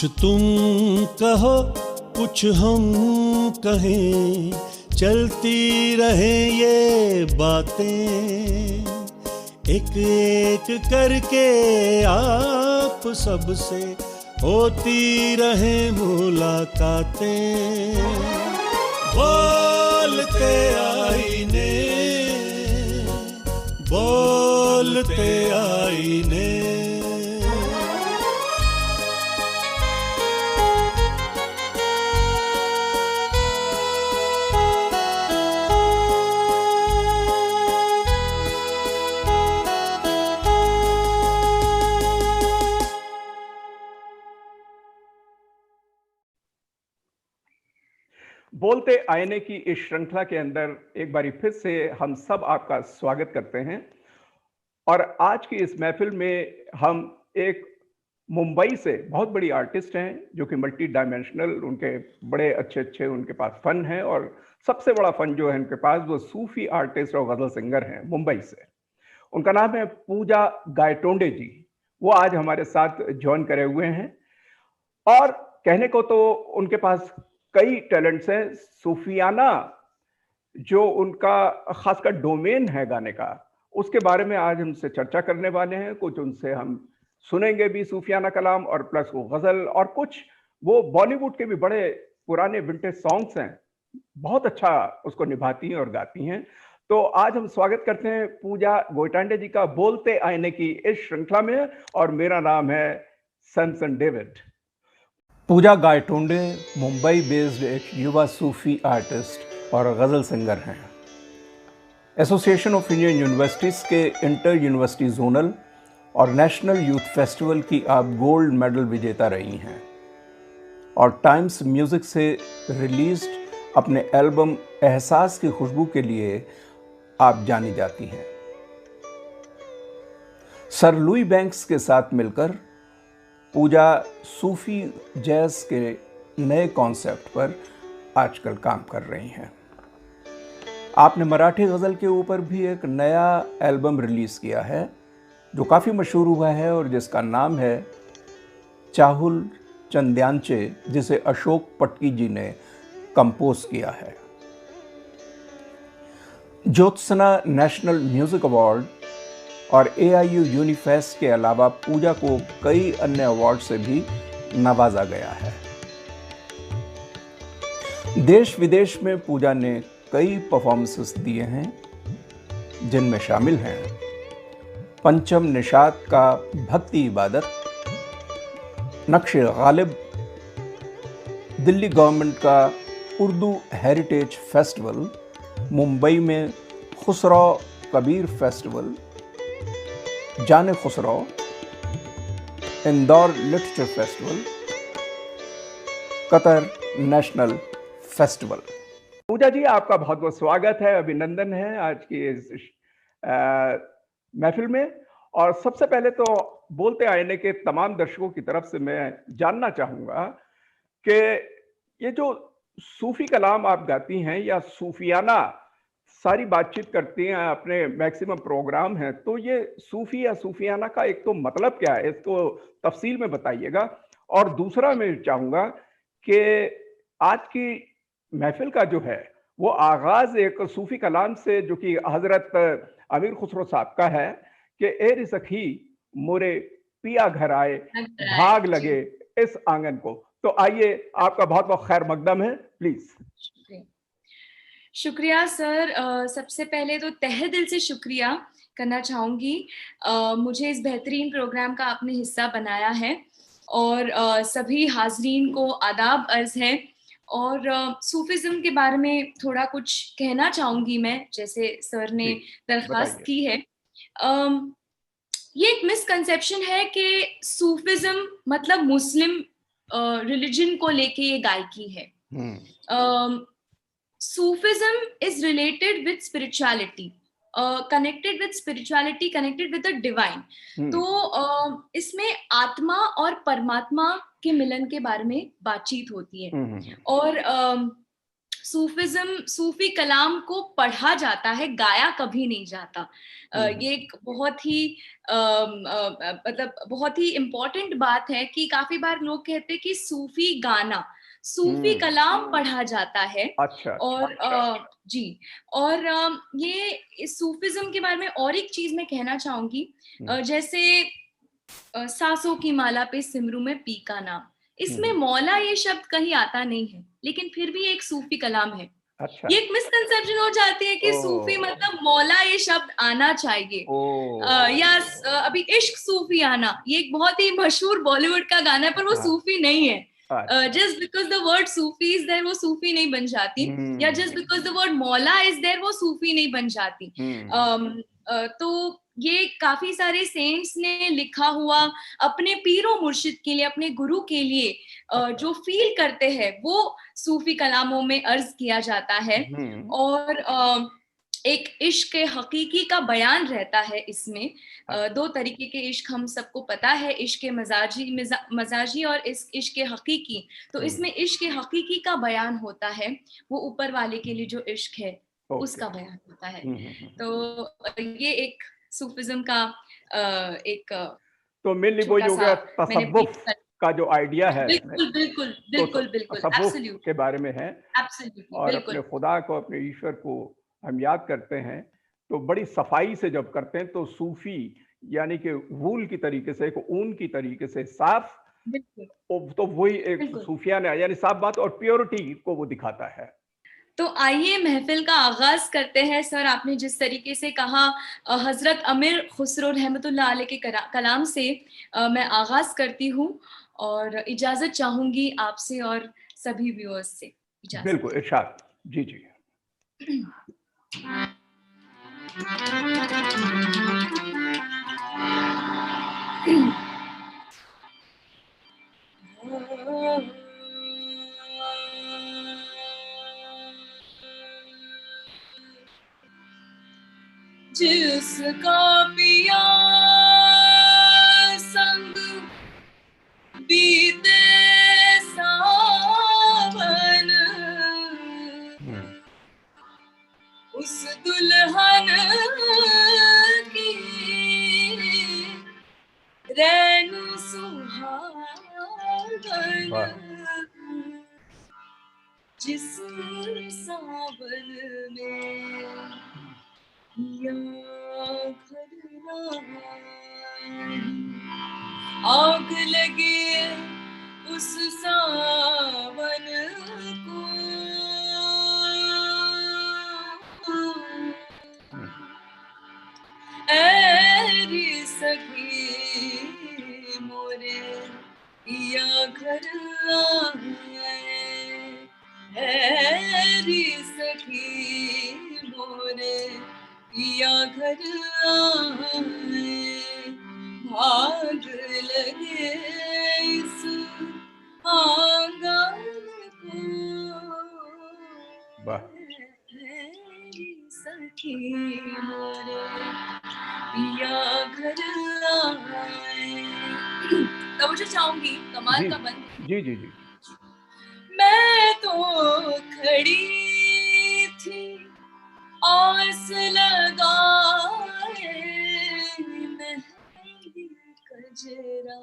कुछ तुम कहो कुछ हम कहें, चलती रहे ये बातें, एक एक करके आप सबसे होती रहे मुलाकातें। बोलते आईने, बोलते आईने। बोलते आईने की इस श्रृंखला के अंदर एक बारी फिर से हम सब आपका स्वागत करते हैं। और आज की इस महफिल में हम एक मुंबई से बहुत बड़ी आर्टिस्ट हैं जो कि मल्टी डायमेंशनल, उनके बड़े अच्छे उनके पास फन है, और सबसे बड़ा फन जो है उनके पास वो सूफी आर्टिस्ट और गजल सिंगर हैं मुंबई से। उनका नाम है पूजा गायटोंडे जी। वो आज हमारे साथ ज्वाइन करे हुए हैं और कहने को तो उनके पास कई टैलेंट्स हैं। सूफियाना जो उनका खासकर डोमेन है गाने का, उसके बारे में आज हमसे चर्चा करने वाले हैं। कुछ उनसे हम सुनेंगे भी सूफियाना कलाम, और प्लस वो गजल, और कुछ वो बॉलीवुड के भी बड़े पुराने विंटेज सॉन्ग्स हैं, बहुत अच्छा उसको निभाती हैं और गाती हैं। तो आज हम स्वागत करते हैं पूजा गायटोंडे जी का बोलते आईने की इस श्रृंखला में, और मेरा नाम है सैमसन डेविड। पूजा गायटोंडे मुंबई बेस्ड एक युवा सूफी आर्टिस्ट और गज़ल सिंगर हैं। एसोसिएशन ऑफ इंडियन यूनिवर्सिटीज़ के इंटर यूनिवर्सिटी जोनल और नेशनल यूथ फेस्टिवल की आप गोल्ड मेडल विजेता रही हैं, और टाइम्स म्यूज़िक से रिलीज्ड अपने एल्बम एहसास की खुशबू के लिए आप जानी जाती हैं। सर लुई बैंक्स के साथ मिलकर पूजा सूफी जैज के नए कॉन्सेप्ट पर आजकल काम कर रही हैं। आपने मराठी गज़ल के ऊपर भी एक नया एल्बम रिलीज़ किया है जो काफ़ी मशहूर हुआ है और जिसका नाम है चाहुल चंद्यांचे, जिसे अशोक पटकी जी ने कंपोज किया है। ज्योत्सना नेशनल म्यूज़िक अवार्ड और AIU यूनिफेस्ट के अलावा पूजा को कई अन्य अवार्ड से भी नवाजा गया है। देश विदेश में पूजा ने कई परफॉर्मेंसेस दिए हैं, जिनमें शामिल हैं पंचम निशात का भक्ति इबादत, नक्शे गालिब, दिल्ली गवर्नमेंट का उर्दू हेरिटेज फेस्टिवल, मुंबई में खुसरो कबीर फेस्टिवल, जाने Khusro, Indore literature festival, Qatar national festival. Pooja ji, आपका बहुत बहुत स्वागत है, अभिनंदन है आज की इस महफिल में। और सबसे पहले तो बोलते आईने के तमाम दर्शकों की तरफ से मैं जानना चाहूंगा कि ये जो सूफी कलाम आप गाती हैं या सूफियाना सारी बातचीत करती हैं, अपने मैक्सिमम प्रोग्राम हैं, तो ये सूफी या सूफियाना का एक तो मतलब क्या है, इसको तफसील में बताइएगा। और दूसरा मैं चाहूंगा कि आज की महफिल का जो है वो आगाज एक सूफी कलाम से, जो कि हजरत अमीर खुसरो साहब का है कि ए रिसखी मोरे पिया घर आए, भाग लगे इस आंगन को। तो आइए, आपका बहुत बहुत खैर मकदम है, प्लीज। शुक्रिया सर। सबसे पहले तो तहे दिल से शुक्रिया करना चाहूँगी। मुझे इस बेहतरीन प्रोग्राम का आपने हिस्सा बनाया है, और सभी हाजरीन को आदाब अर्ज़ है। और सूफिज़्म के बारे में थोड़ा कुछ कहना चाहूँगी मैं, जैसे सर ने दरख्वास्त की है। ये एक मिसकंसेप्शन है कि सूफिज़्म मतलब मुस्लिम रिलीजन को लेके ये गायकी है। Sufism is related with spirituality, connected with spirituality, connected with the divine. तो इसमें आत्मा और परमात्मा के मिलन के बारे में बातचीत होती है। और सूफिज्म, सूफी कलाम को पढ़ा जाता है, गाया कभी नहीं जाता। ये एक बहुत ही मतलब बहुत ही इम्पोर्टेंट बात है कि काफी बार लोग कहते हैं कि सूफी गाना, सूफी कलाम पढ़ा जाता है। अच्छा, और जी, और ये इस सूफिज्म के बारे में और एक चीज मैं कहना चाहूंगी, जैसे सांसों की माला पे सिमरू में पी का नाम, इसमें मौला ये शब्द कहीं आता नहीं है, लेकिन फिर भी एक सूफी कलाम है। अच्छा। ये एक मिसकंसेप्शन हो जाती है कि सूफी मतलब मौला ये शब्द आना चाहिए, या अभी इश्क सूफी आना, ये एक बहुत ही मशहूर बॉलीवुड का गाना है, पर वो सूफी नहीं है। Just because the word Sufi is there वो सूफी नहीं बन जाती, या just because the word maula is there वो सूफी नहीं बन जाती। तो ये काफी सारे सेंट्स ने लिखा हुआ अपने पीरों मुर्शिद के लिए, अपने गुरु के लिए जो फील करते हैं वो सूफी कलामों में अर्ज किया जाता है। और एक इश्क हकीकी का बयान रहता है इसमें। दो तरीके के इश्क हम सबको पता है, इश्क मजाजी और इश्क हकीकी। तो इसमें इश्क हकीकी का बयान होता है, वो ऊपर वाले के लिए जो इश्क है उसका बयान होता है। तो ये एक सूफिज्म का एक तो मेनली वो हो गया तसव्वुफ का जो आइडिया है। बिल्कुल बिल्कुल बिल्कुल बिल्कुल, तसव्वुफ के बारे में है। और बिल्कुल। अपने खुदा को, अपने ईश्वर को हम याद करते हैं तो बड़ी सफाई से जब करते हैं तो सूफी यानी कि वूल की तरीके से, एक ऊन की तरीके से साफ, तो वही एक सूफियाना यानी साफ बात और प्योरिटी को वो दिखाता है। तो आइए महफिल का आगाज करते हैं। सर, आपने जिस तरीके से कहा, हजरत अमीर खुसरो रहमतुल्लाह अलैह के कलाम से मैं आगाज करती हूँ और इजाजत चाहूंगी आपसे और सभी व्यूअर्स से। बिल्कुल, इरशाद। जी जी। जिसका पिया संग बीते सावन, उस दुल्हन की रैन सुहावन, जिस सावन में आग लगे उस सावन को, ऐरी सखी मोरे या घर आए, ऐरी सखी मोरे या घर आए, भाग लगे इस आंगन को, सखी मोरे या घर आए। तो मुझे चाहूंगी कमाल का बंद। जी जी जी। मैं तो खड़ी थी आस लगाए, मेहंदी कजरा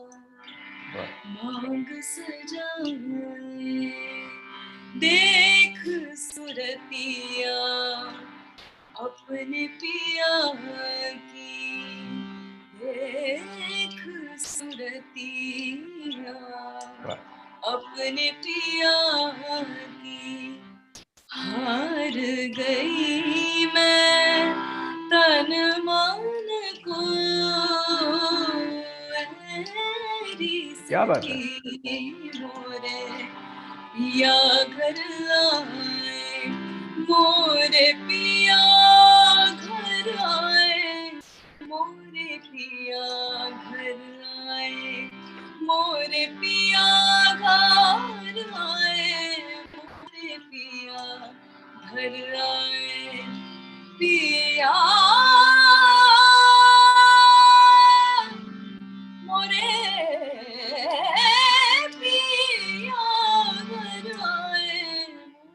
मांग सजाए, देख सुरतिया अपने पिया की, देख सुरतिया अपने पिया की, हार गई मैं तन मन को, क्या बात है। मोरे पिया घर आए, मोरे पिया घर आए, मोरे पिया घर आए, मोरे पिया घर आए, मोरे पिया घर आए, पिया मोरे पिया घर आए,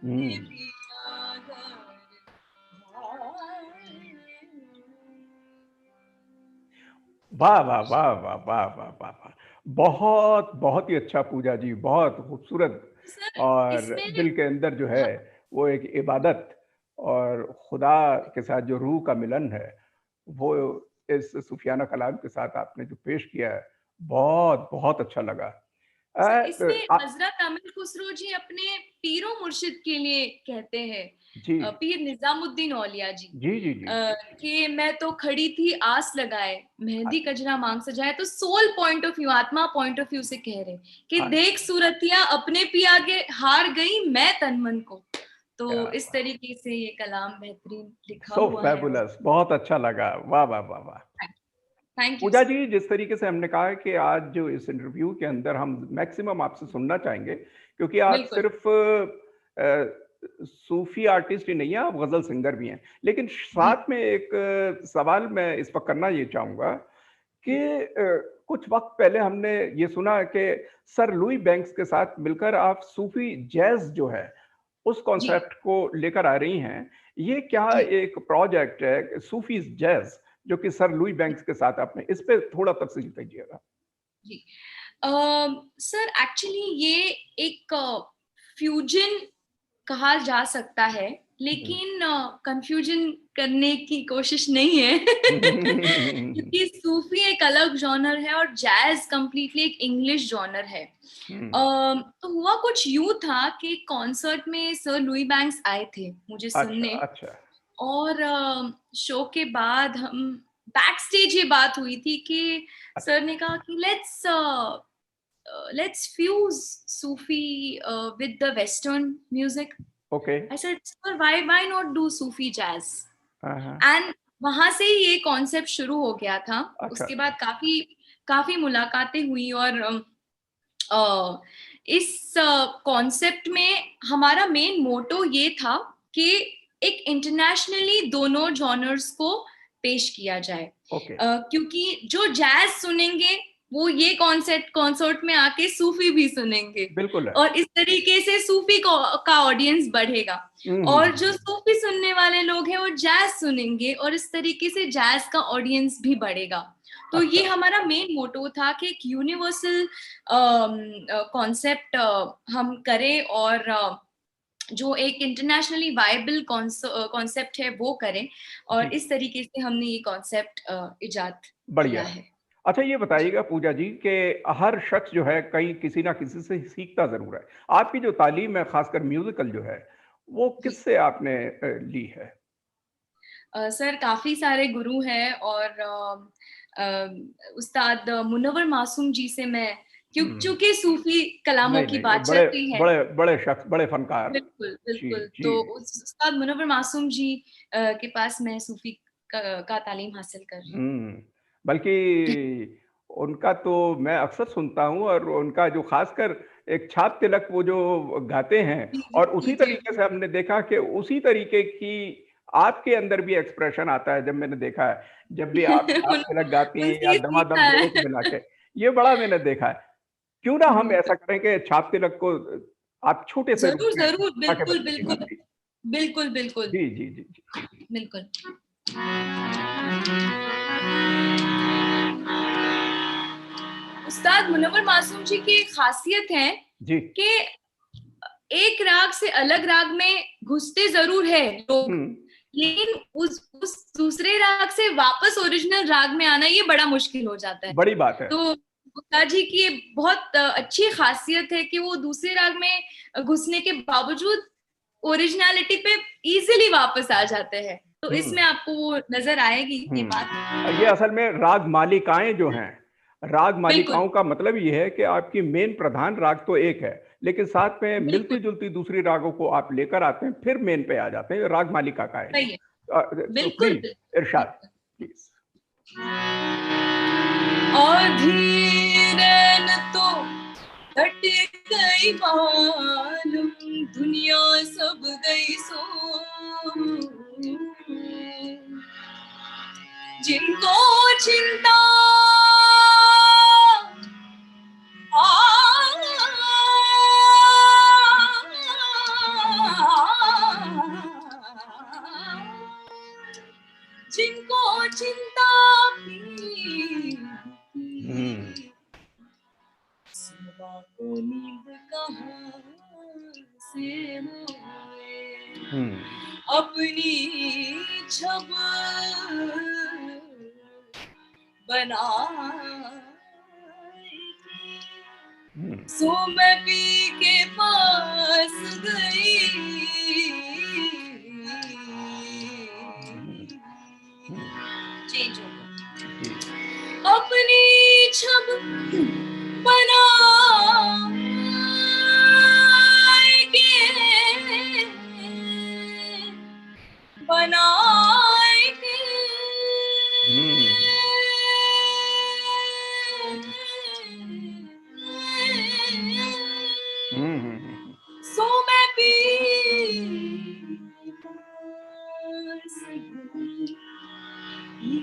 मोरे पिया वाह वाह वाह वाह वाह वाह वाह वाह! बहुत बहुत ही अच्छा पूजा जी, बहुत खूबसूरत। सर और इसमें दिल के अंदर जो है हाँ, वो एक इबादत और खुदा के साथ जो रूह का मिलन है, वो इस सूफियाना कलाम के साथ आपने जो पेश किया है, बहुत बहुत अच्छा लगा। सर अ, इसमें आ, हजरत अमीर खुसरो जी अपने पीरों मुर्शिद के लिए कहते हैं, जी पीर निजामुद्दीन औलिया जी, जी जी जी जी जी। कि मैं तो खड़ी थी आस लगाए, मेहंदी अच्छा, कजरा मांग सजाए। तो सोल पॉइंट ऑफ व्यू, आत्मा पॉइंट ऑफ व्यू से कह रहे कि हाँ, देख सूरतिया अपने पी आगे हार गई मैं तन मन को। तो क्या इस बात! तरीके से ये कलाम बेहतरीन लिखा सो हुआ है। फैबुलस, बहुत अच्छा लगा। वाह वाह वाह वाह! Thank you Pooja sir. जी, जिस तरीके से हमने कहा कि आज जो इस इंटरव्यू के अंदर हम मैक्सिमम आपसे सुनना चाहेंगे, क्योंकि आप बिल्कुल। सिर्फ सूफी आर्टिस्ट ही नहीं हैं, आप गजल सिंगर भी हैं। लेकिन जी साथ में एक सवाल मैं इस पर करना ये चाहूंगा कि कुछ वक्त पहले हमने ये सुना कि सर लुई बैंक्स के साथ मिलकर आप सूफी जैज जो है उस जी कॉन्सेप्ट को लेकर आ रही हैं। ये क्या जी एक प्रोजेक्ट है सूफी जैज, जो कि सर लुई बैंक्स के साथ आपने, इस पे थोड़ा तफसील कीजिएगा। जी सर एक्चुअली ये एक फ्यूजन कहा जा सकता है, हम्म। लेकिन कंफ्यूजन करने की कोशिश नहीं है क्योंकि सूफी एक अलग जॉनर है और जैज कंप्लीटली एक इंग्लिश जॉनर है। हम्म। तो हुआ कुछ यूं था कि कॉन्सर्ट में सर लुई बैंक्स आए थे मुझे अच्छा सुनने, अच्छा। और शो के बाद हम बैक स्टेज ये बात हुई थी कि अच्छा। सर ने कहा कि let's fuse Sufi with the Western music. Okay. I said, sir, why not do Sufi jazz? हाँ हाँ। And वहां से ही ये कॉन्सेप्ट शुरू हो गया था। अच्छा उसके अच्छा। बाद काफी काफी मुलाकातें हुई, और इस कॉन्सेप्ट में हमारा मेन मोटो ये था कि एक इंटरनेशनली दोनों जॉनर्स को पेश किया जाए। ओके। क्योंकि जो जैज सुनेंगे वो ये कॉन्सेप्ट कॉन्सर्ट में आके सूफी भी सुनेंगे, बिल्कुल है। और इस तरीके से सूफी का ऑडियंस बढ़ेगा। और जो हम्म। सूफी सुनने वाले लोग हैं वो जैज सुनेंगे, और इस तरीके से जैज का ऑडियंस भी बढ़ेगा। तो ये अच्छा। हमारा मेन मोटो था कि एक यूनिवर्सल कॉन्सेप्ट हम करें, और जो एक इंटरनेशनली वायबल कॉन्सेप्ट है वो करें, और जी। इस तरीके से हमने ये कॉन्सेप्ट इजाद बढ़िया। किया है। अच्छा, ये जी बताइएगा पूजा जी कि हर शख्स जो है कहीं किसी ना किसी से सीखता जरूर है। आपकी जो तालीम है, खासकर म्यूजिकल जो है, वो जी किससे आपने ली है? सर काफी सारे गुरु हैं, और उस्ताद मुनव्वर मासूम जी से मैं, हम्म। चूंकि सूफी कलामों नहीं की नहीं, बात चल बड़े रही है। बड़े बड़े शख्स, बड़े फनकार। बिल्कुल जी बिल्कुल, जी। तो उस्ताद मुनव्वर मासूम जी के पास मैं सूफी का तालीम हासिल कर रही हूँ। हम्म। बल्कि उनका तो मैं अक्सर सुनता हूँ, और उनका जो खासकर एक छाप तिलक वो जो गाते हैं, जी जी और जी उसी जी तरीके से हमने देखा कि उसी तरीके की आपके अंदर भी एक्सप्रेशन आता है। जब मैंने देखा है, जब भी आप छाप तिलक गाती हैं उनसे या ही दमादम सीखा दोनों को है। मिला के, ये बड़ा मैंने देखा है। क्यों ना हम ऐसा बिल्कुल, करें कि छाप तिलक को आप छोटे से रूप जरूर में जरूर, बता के बिल्कुल बताइएगा। बिल्कुल जी बिल्कुल बिल्कुल जी जी जी जी। बिल्कुल। उस्ताद मुनव्वर मासूम जी की एक खासियत है जी। कि एक राग से अलग राग में घुसते जरूर है लोग, हम्म। लेकिन उस दूसरे राग से वापस ओरिजिनल राग में आना ये बड़ा मुश्किल हो जाता है। बड़ी बात है। तो गुप्ता जी की ये बहुत अच्छी खासियत है कि वो दूसरे राग में घुसने के बावजूद ओरिजिनलिटी पे इजीली वापस आ जाते हैं। तो हम्म। इसमें आपको वो नजर आएगी ये बात। ये असल में राग मालिकाएं जो हैं, राग बिल्कुल मालिकाओं का मतलब ये है कि आपकी मेन प्रधान राग तो एक है, लेकिन साथ में मिलती बिल्कुल जुलती दूसरी रागों को आप लेकर आते हैं, फिर मेन पे आ जाते हैं। राग मालिका का है सही है। ये। सो बिल्कुल प्लीज इरशाद बिल्कुल। प्लीज। और धीरन तो घट गई मालूम, दुनिया सब गई सो, जिनको चिंता जिनको चिंता भी अपनी छब बनाएगी। सो मैं पी के पास गई, चेंज हो गया। अपनी छब बनाएगे, बनाएगे। सो मैं पी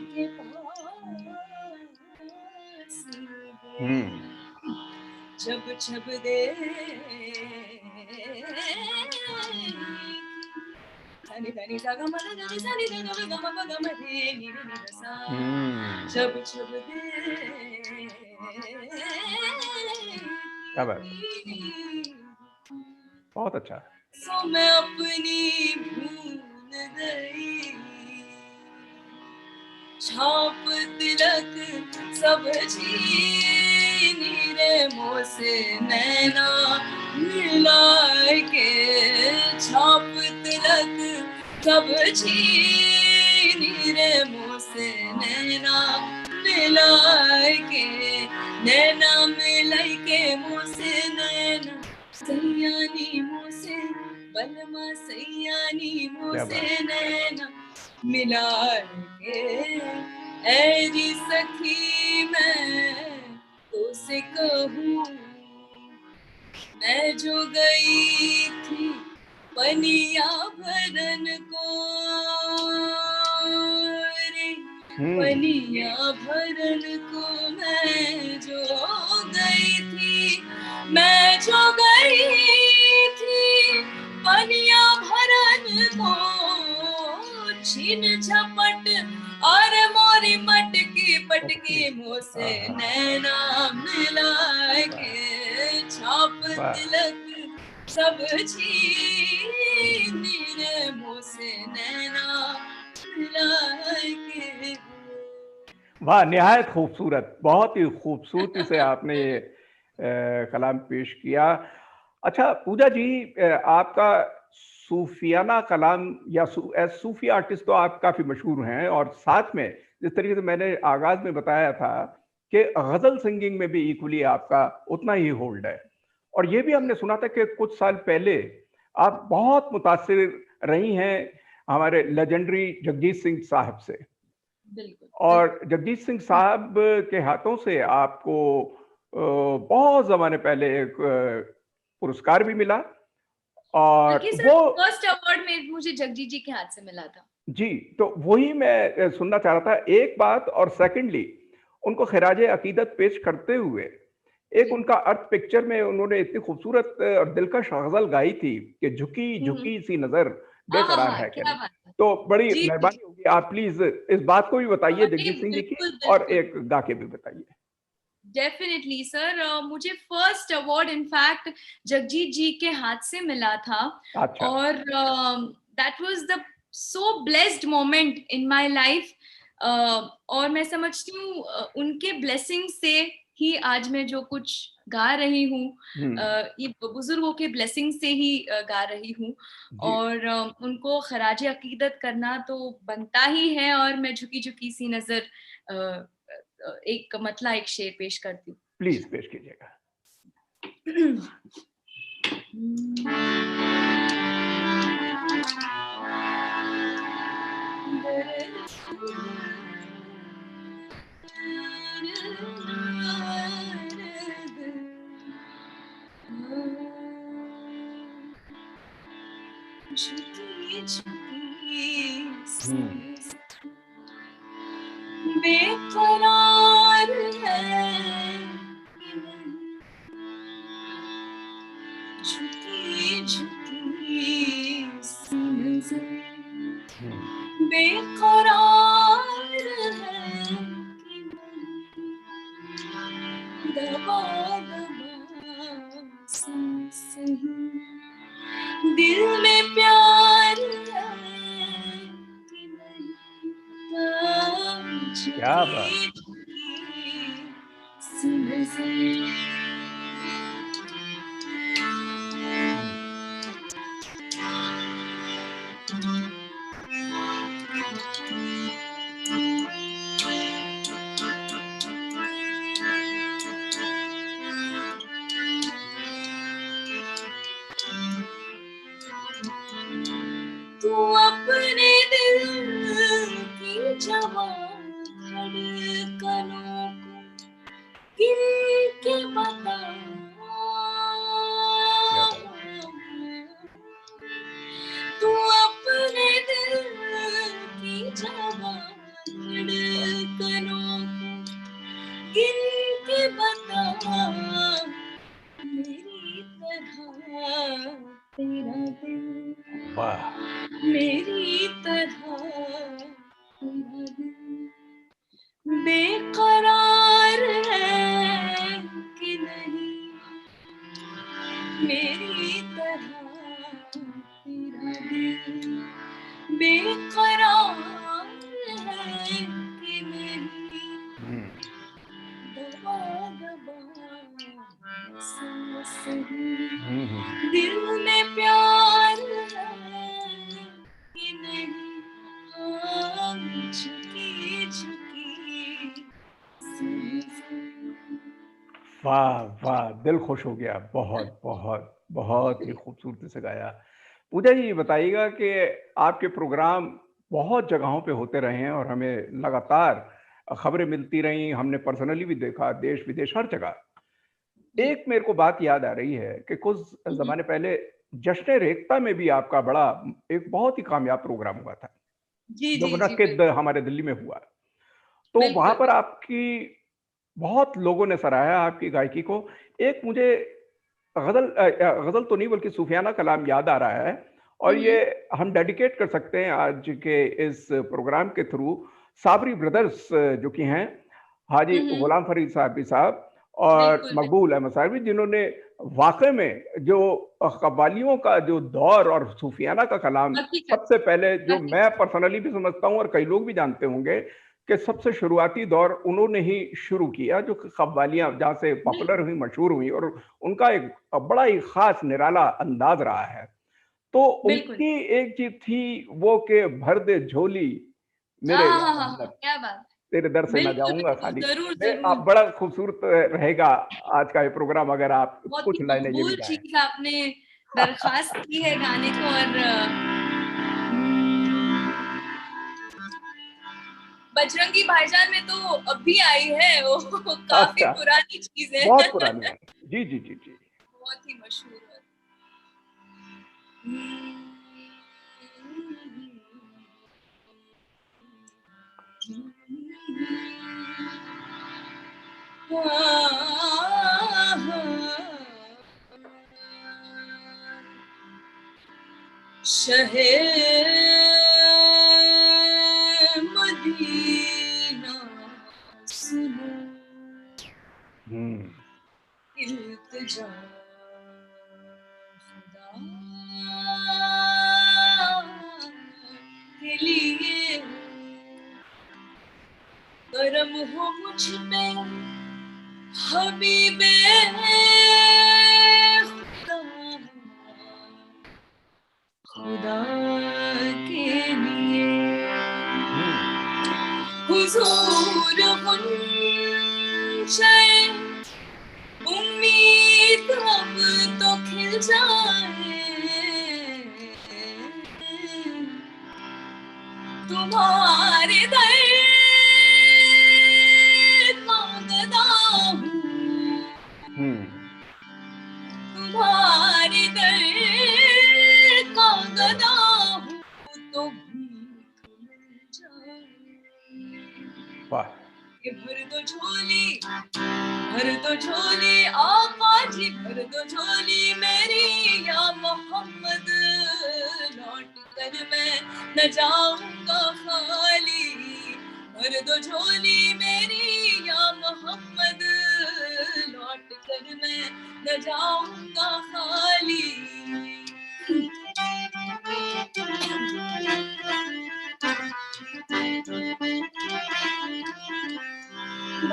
के पास गई, जब छब दे धनी धनी सा ग म धनी सा नि ध ग म प ग म रे नि रे नि ध सा, जब छब दे। क्या बात, बहुत अच्छा। सो मैं अपनी भूल गई, छाप तिलक सब छीन रे मुँह से नैना मिला के, छाप तिलक सब छीन रे मुँह से नैना मिला के, नैना मिला के मुँह से नैना, सैयानी मुँह से बलमा, सैयानी मुँह से नैना मिला के। ऐरी सखी मैं तो से कहूँ, मैं जो गई थी पनिया भरन को रे, पनिया भरन को मैं जो गई थी, मैं जो गई थी पनिया भरन को, छीन झपट और मोरी मटकी पटकी मुँह से नैना मिला के, छाप तिलक सब छीन रे मुँह से नैना मिला के। वाह, निहायत खूबसूरत, बहुत ही खूबसूरती से आपने ये कलाम पेश किया। अच्छा पूजा जी, आपका सूफियाना कलाम या सूफी आर्टिस्ट तो आप काफी मशहूर हैं, और साथ में जिस तरीके से मैंने आगाज में बताया था कि गजल सिंगिंग में भी इक्वली आपका उतना ही होल्ड है, और ये भी हमने सुना था कि कुछ साल पहले आप बहुत मुतासिर रही हैं हमारे लेजेंडरी जगजीत सिंह साहब से। बिल्कुल। और जगजीत सिंह साहब के हाथों से आपको बहुत जमाने पहले एक पुरस्कार भी मिला, और वो फर्स्ट अवार्ड में मुझे जगजीत जी के हाथ से मिला था। जी, तो वही मैं सुनना चाह रहा था, एक बात, और सेकंडली उनको खिराजे अकीदत पेश करते हुए एक उनका अर्थ पिक्चर में उन्होंने इतनी खूबसूरत और दिलकश गजल गाई थी कि झुकी झुकी सी नजर बेकरार है क्या। तो बड़ी मेहरबानी होगी, आप प्लीज इस बात को भी बताइए जगजीत सिंह जी की, और एक गा के भी बताइए। डेफिनेटली सर, मुझे फर्स्ट अवार्ड इनफैक्ट जगजीत जी के हाथ से मिला था। अच्छा। और that was the so blessed moment in my life, और मैं समझती हूँ उनके ब्लेसिंग से ही आज मैं जो कुछ गा रही हूँ, ये बुजुर्गों के ब्लेसिंग से ही गा रही हूँ, और उनको खराजे अकीदत करना तो बनता ही है। और मैं झुकी झुकी सी नजर एक मतला एक शेर पेश करती हूँ। प्लीज पेश कीजिएगा। बेकरार है झुकी झुकी सी नजर, बेकरार है दबा दबा सांसें, दिल में प्यार क्या बात। झुकी झुकी सी नजर। तू अपने दिल की जवान धड़कनों को गिन के बता। क्या बात। तू अपने दिल की जवान धड़कनों को गिन के बता। मेरी तरह तेरा दिल, वाह। मेरी तरह तेरा दिल बेकरार है कि नहीं। मेरी तरह तेरा दिल बेकरार है कि नहीं। दबा दबा सांस ही दिल में प्यार है कि नहीं। झुकी झुकी सी नजर। वाह वाह, दिल खुश हो गया। बहुत बहुत बहुत ही खूबसूरती से गाया। पूजा जी, ये बताइएगा कि आपके प्रोग्राम बहुत जगहों पे होते रहे हैं और हमें लगातार खबरें मिलती रही, हमने पर्सनली भी देखा, देश विदेश हर जगह। एक मेरे को बात याद आ रही है कि कुछ जमाने पहले जश्न रेख्ता में भी आपका बड़ा एक बहुत ही कामयाब प्रोग्राम हुआ था, जी जो जी जी, मुनक्किद बिल्कुल हमारे दिल्ली में हुआ। तो वहां बिल्कुल। पर आपकी बहुत लोगों ने सराहा आपकी गायकी को। एक मुझे गजल तो नहीं बल्कि सूफियाना कलाम याद आ रहा है, और ये हम डेडिकेट कर सकते हैं आज के इस प्रोग्राम के थ्रू साबरी ब्रदर्स जो कि हैं हाजी गुलाम फरीद साहब साहब और बिल्कुल मकबूल अहमद साहब, जिन्होंने वाकई में जो कव्वालियों का जो दौर और सूफियाना का कलाम हकीकत सबसे पहले, जो मैं हकीकत। पर्सनली भी समझता हूँ और कई लोग भी जानते होंगे कि सबसे शुरुआती दौर उन्होंने ही शुरू किया, जो कव्वालियां जहाँ से पॉपुलर बिल्कुल हुई, मशहूर हुई, और उनका एक बड़ा ही खास निराला अंदाज रहा है। तो बिल्कुल। उनकी एक चीज थी वो कि भर दे झोली मेरे हाँ या हाँ हाँ हाँ, मोहम्मद, क्या बात। तेरे दर से ना बिल्कुल जाऊंगा बिल्कुल, खाली। जरूर मैं जरूर। आप बड़ा खूबसूरत रहेगा आज का ये प्रोग्राम अगर आप बहुत कुछ ही लाइनें ये भी मकबूल गाएं। चीज आपने दरखास्त की है गाने को। और बजरंगी भाईजान में तो अभी आई है वो, काफी अच्छा, पुरानी चीज है। बहुत पुरानी है। जी जी जी जी। बहुत ही मशहूर है। शहे मदीना सुनो हम्म। इल्तिजा खुदा के लिए। करम हो मुझ पे हबीबे खुदा, खुदा के लिए। हुजूर गुंशे उम्मीद अब तो खिल जाए। तुम्हारे दर का गदा हूँ, तुम्हारे दर का गदा हूँ, तो भीख मिल जाए। वाह। कि भर दो झोली, भर दो झोली आका जी, भर दो झोली मेरी या मोहम्मद। लौट कर मैं न जाऊंगा खाली, भर दो झोली मेरी या मोहम्मद। लौट कर मैं न जाऊंगा खाली।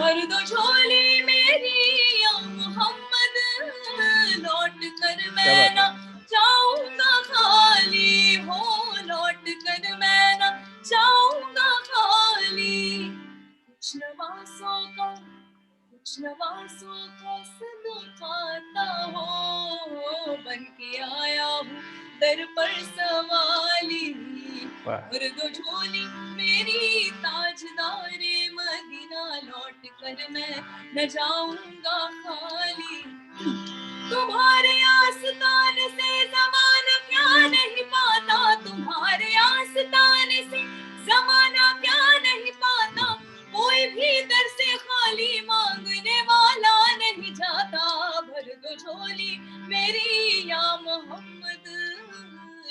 भर दो झोली मेरी या मोहम्मद, लौट कर मैं ना जाऊंगा खाली हो, लौट कर मैं ना जाऊंगा खाली। कुछ नवासों का सदुखाता हो, बन के आया हूँ दर पर सवाली। भर दो झोली मेरी ताजदारे मदीना, लौट कर मैं न जाऊंगा खाली। तुम्हारे आस्तान से ज़माना क्या नहीं पाता, तुम्हारे आस्तान से ज़माना क्या नहीं पाता, कोई भी दर से खाली मांगने वाला नहीं जाता। भर दो झोली मेरी या मोहम्मद,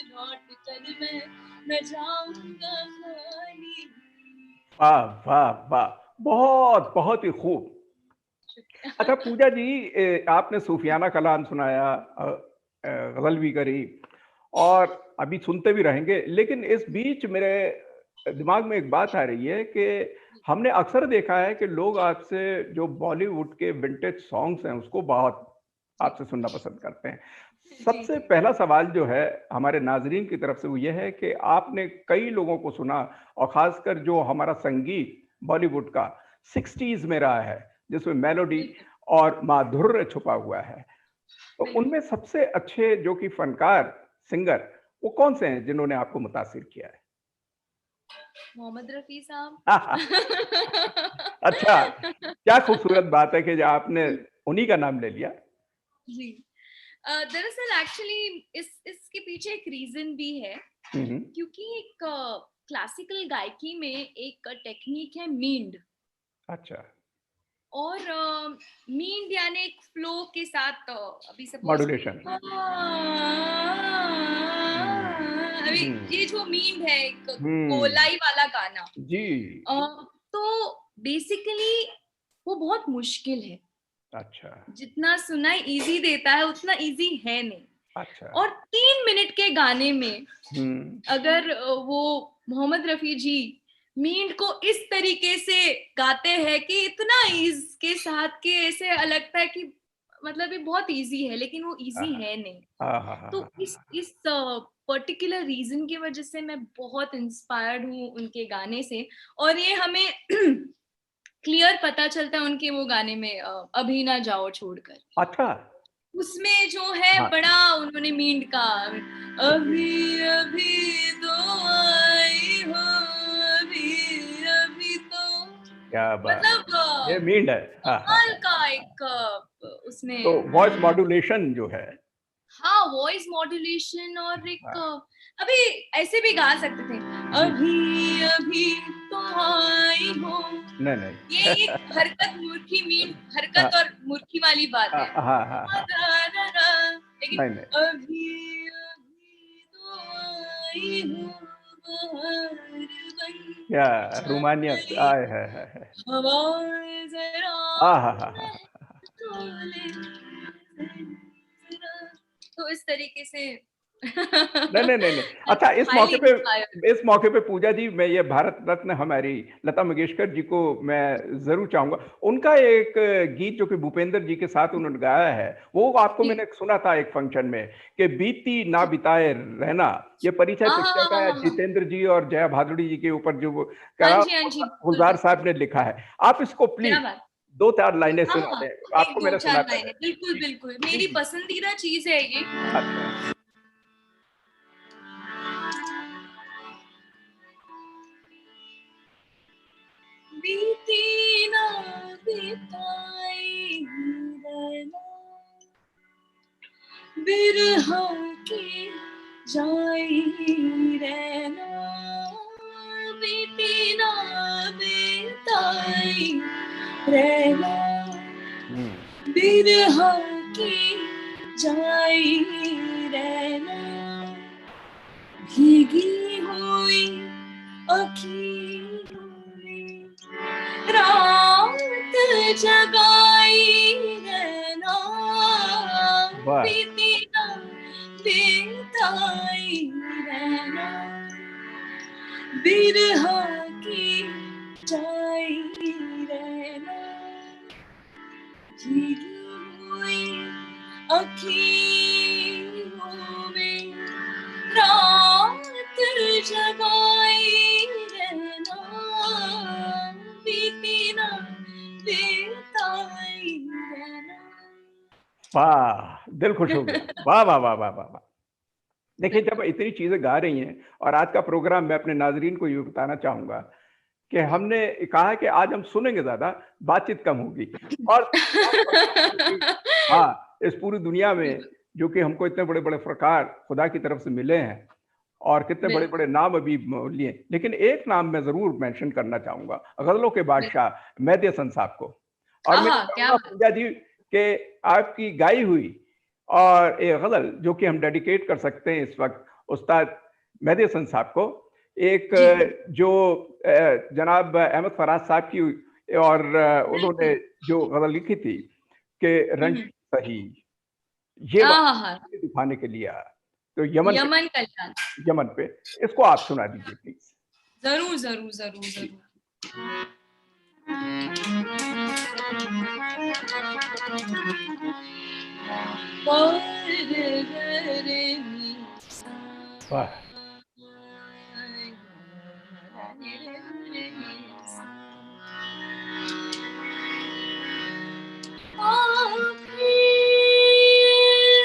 लौट कर मैं न जाऊंगा खाली। वाह वाह वाह, बहुत बहुत ही खूब। अच्छा पूजा जी, आपने सूफियाना कलाम सुनाया, गजल भी करी और अभी सुनते भी रहेंगे, लेकिन इस बीच मेरे दिमाग में एक बात आ रही है कि हमने अक्सर देखा है कि लोग आपसे जो बॉलीवुड के विंटेज सॉन्ग्स हैं उसको बहुत आपसे सुनना पसंद करते हैं। सबसे पहला सवाल जो है हमारे नाजरीन की तरफ से वो ये है कि आपने कई लोगों को सुना, और खासकर जो हमारा संगीत बॉलीवुड का 60s में रहा है, जिसमें मेलोडी और माधुर्य छुपा हुआ है, तो उनमें सबसे अच्छे जो कि फनकार सिंगर वो कौन से हैं जिन्होंने आपको मुतासिर किया है? मोहम्मद रफी साहब। अच्छा, क्या खूबसूरत बात है कि आपने उन्हीं का नाम ले लिया। जी, दरअसल एक्चुअली इसके पीछे एक रीजन भी है, क्योंकि एक क्लासिकल गायकी में एक टेक्निक है मींड। अच्छा, और मींड यानी एक फ्लो के साथ, अभी सपोज मॉड्यूलेशन। अभी ये जो मींड है एक गोलाई वाला गाना जी, तो बेसिकली वो बहुत मुश्किल है। अच्छा, जितना सुनाई इजी देता है उतना इजी है नहीं। अच्छा, और 3 मिनट के गाने में अगर वो मोहम्मद रफी जी मींड को इस तरीके से गाते हैं कि इतना ईज के साथ के ऐसे लगता है कि मतलब ये बहुत इजी है, लेकिन वो इजी है नहीं। तो इस पर्टिकुलर रीजन की वजह से मैं बहुत इंस्पायर्ड हूँ उनके गाने से। और ये हमें क्लियर पता चलता है उनके वो गाने में, अभी ना जाओ छोड़कर। अच्छा, उसमें जो है बड़ा उन्होंने मींड का, अभी अभी तो आई हो, अभी अभी तो, क्या बात, मतलब ये मींड है। कमाल का एक उसमें तो वॉइस मॉड्यूलेशन जो है, हाँ वॉइस मॉड्यूलेशन, और एक अभी ऐसे भी गा सकते थे, अभी अभी तो आई हो। नहीं ये एक हरकत मूर्खी मीन हरकत और मूर्खी वाली बात है। लेकिन नहीं, अभी अभी तो आई हो बहार बन, क्या रोमानियत, आय है हवाएं जरा तो इस तरीके से नहीं। अच्छा, इस मौके पे पूजा जी, मैं ये भारत रत्न हमारी लता मंगेशकर जी को मैं जरूर चाहूंगा, उनका एक गीत जो कि भूपेंद्र जी के साथ उन्होंने गाया है, वो आपको मैंने सुना था एक फंक्शन में कि बीती ना बिताए रहना, ये परिचय पिक्चर का जितेंद्र जी और जया भादुड़ी जी के ऊपर जो गुलजार साहब ने लिखा है। आप इसको प्लीज 2-4 लाइनें सुना दें, आपको मैंने सुना था। बिल्कुल बिल्कुल, मेरी पसंदीदा चीज है ये। अच्छा, बीती ना बिताई रहना, बिरहा की जाई रहना, बीती ना बिताई रहना, बिरहा की जाई रहना, भीगी हुई अखियों रात जगाई रहना, बीती ना बिताई रहना, बिरहा की जाई रहना, भीगी हुई अखियों में रात जगाई रहना, बीती ना बेताई रहना। वाह, दिल खुश हो गया। वाह वाह वाह वाह वाह वाह। देखिए, जब इतनी चीजें गा रही हैं, और आज का प्रोग्राम मैं अपने नाजरीन को ये बताना चाहूंगा कि हमने कहा है कि आज हम सुनेंगे ज्यादा, बातचीत कम होगी। और हाँ, इस पूरी दुनिया में जो कि हमको इतने बड़े बड़े फनकार खुदा की तरफ से मिले हैं, और कितने बड़े बड़े नाम अभी लिए, लेकिन एक नाम मैं जरूर मेंशन करना चाहूंगा, गजलों के बादशाह मेहदी हसन साहब को। और मैं चाहूंगा पूजा जी कि आपकी गाई हुई और एक गजल जो कि हम डेडिकेट कर सकते हैं इस वक्त उस्ताद मेहदी हसन साहब को, एक जो जनाब अहमद फराज साहब की, और उन्होंने जो गजल लिखी थी कि रंज सही, ये दिखाने के लिए, तो यमन पे, इसको आप सुना दीजिए प्लीज। जरूर जरूर जरूर जरूर। वाह,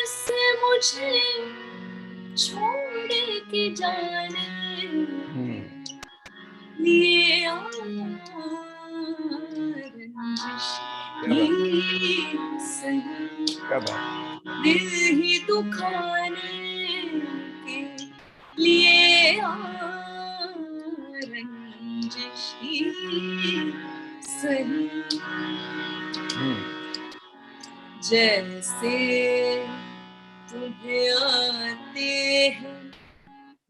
से मुझे छोड़ के जाने लिए दिल ही दुखाने के लिए रंजिशी सही। जैसे तुम्हें आते हैं